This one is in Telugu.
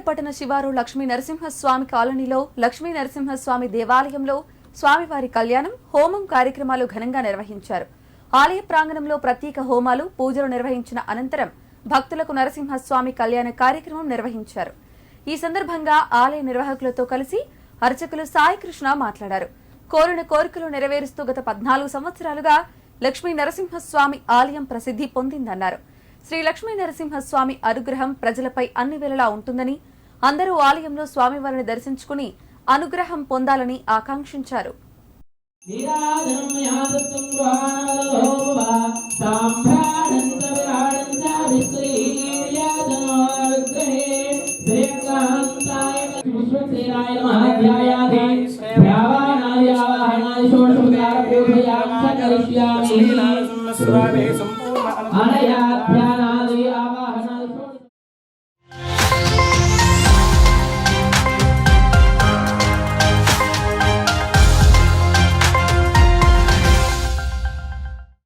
పట్టణ శివారు లక్ష్మీ నరసింహస్వామి కాలనీలో లక్ష్మీ నరసింహస్వామి దేవాలయంలో స్వామివారి కళ్యాణం, హోమం కార్యక్రమాలు ఘనంగా నిర్వహించారు. ఆలయ ప్రాంగణంలో ప్రత్యేక హోమాలు, పూజలు నిర్వహించిన అనంతరం భక్తులకు నరసింహస్వామి కళ్యాణ కార్యక్రమం నిర్వహించారు. ఈ సందర్భంగా ఆలయ నిర్వాహకులతో కలిసి అర్చకులు సాయికృష్ణ మాట్లాడారు. కోరిన కోరికలు నెరవేరుస్తూ గత 14 సంవత్సరాలుగా లక్ష్మీ నరసింహస్వామి ఆలయం ప్రసిద్ధి పొందిందన్నారు. శ్రీ లక్ష్మీ నరసింహస్వామి అనుగ్రహం ప్రజలపై అన్ని వేళలా ఉంటుందని, అందరూ ఆలయంలో స్వామివారిని దర్శించుకుని అనుగ్రహం పొందాలని ఆకాంక్షించారు. శ్రీ నరసింహస్వామి సంపూర్ణ